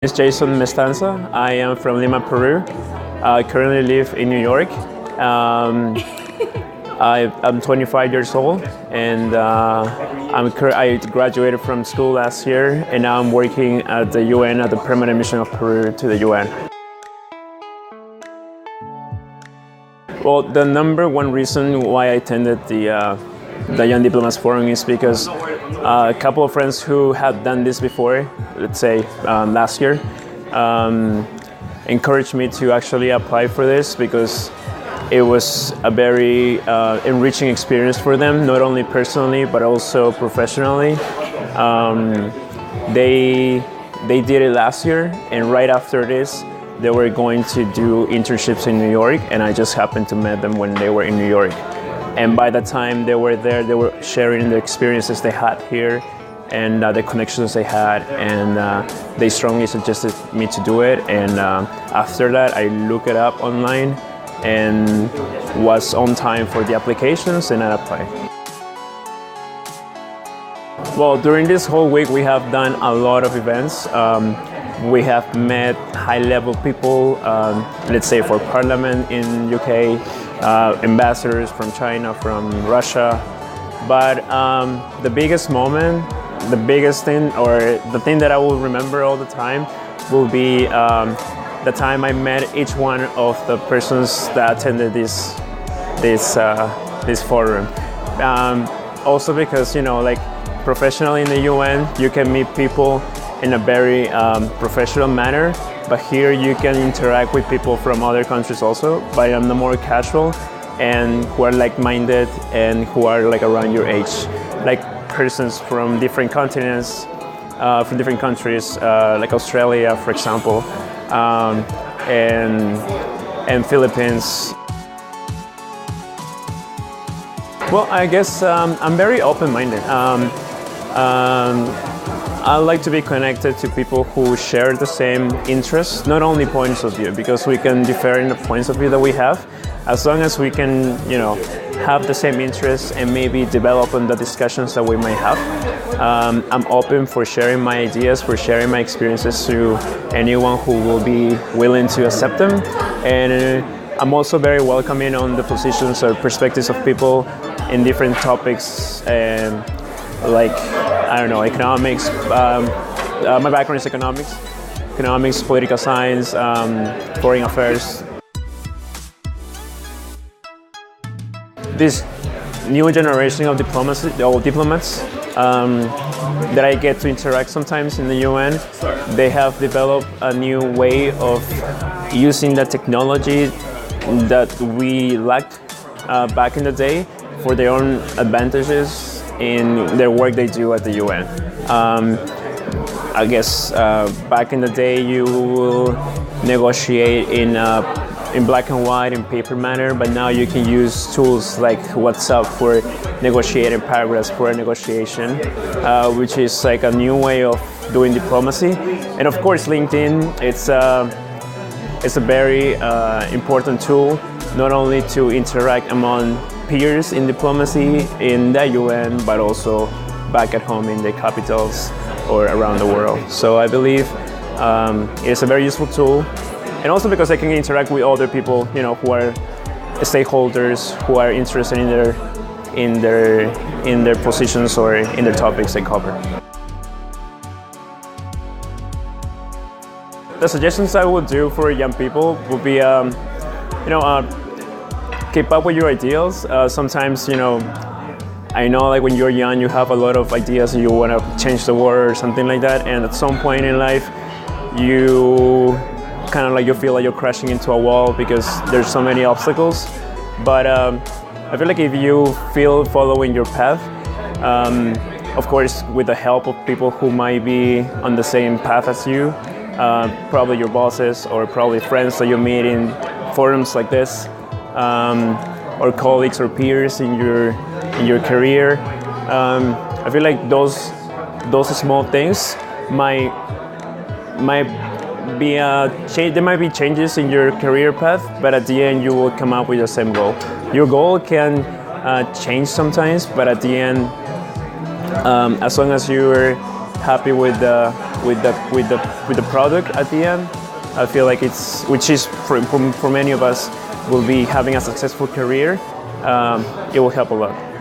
It's Jason Mestanza. I am from Lima, Peru. I currently live in New York. I'm 25 years old, and I graduated from school last year, and now I'm working at the UN at the Permanent Mission of Peru to the UN. Well, the number one reason why I attended the Young Diplomats Forum is because a couple of friends who had done this before, let's say last year, encouraged me to actually apply for this because it was a very enriching experience for them, not only personally but also professionally. They did it last year, and right after this, they were going to do internships in New York, and I just happened to meet them when they were in New York. And by the time they were there, they were sharing the experiences they had here and the connections they had, and they strongly suggested me to do it. And after that, I looked it up online and was on time for the applications, and I applied. Well, during this whole week, we have done a lot of events. We have met high-level people, let's say for Parliament in UK, ambassadors from China, from Russia. But the biggest moment, the biggest thing, or the thing that I will remember all the time will be the time I met each one of the persons that attended this forum. Also because, like professionally in the UN, you can meet people in a very professional manner, but here you can interact with people from other countries also, but on the more casual, and who are like-minded and who are like around your age, like persons from different continents, from different countries, like Australia, for example, and Philippines. Well, I guess I'm very open-minded. I like to be connected to people who share the same interests, not only points of view, because we can differ in the points of view that we have, as long as we can, have the same interests and maybe develop on the discussions that we might have. I'm open for sharing my ideas, for sharing my experiences to anyone who will be willing to accept them. And I'm also very welcoming on the positions or perspectives of people in different topics, like, I don't know, economics. My background is economics, political science, foreign affairs. This new generation of diplomats that I get to interact sometimes in the UN, they have developed a new way of using the technology that we lacked back in the day for their own advantages in their work they do at the UN. I guess back in the day you will negotiate in black and white, in paper manner, but now you can use tools like WhatsApp for negotiating paragraphs for a negotiation, which is like a new way of doing diplomacy. And of course, LinkedIn, it's a very important tool, not only to interact among peers in diplomacy in the UN, but also back at home in the capitals or around the world. So I believe it's a very useful tool, and also because I can interact with other people, who are stakeholders, who are interested in their positions or in their topics they cover. The suggestions I would do for young people would be, keep up with your ideals. Sometimes, I know like when you're young, you have a lot of ideas and you want to change the world or something like that. And at some point in life, you feel like you're crashing into a wall because there's so many obstacles. But I feel like if you feel following your path, of course, with the help of people who might be on the same path as you, probably your bosses or probably friends that you meet in forums like this, or colleagues or peers in your career. I feel like those small things might be there might be changes in your career path, but at the end you will come up with the same goal. Your goal can change sometimes, but at the end, as long as you're happy with with the product at the end, I feel like which is for many of us will be having a successful career. It will help a lot.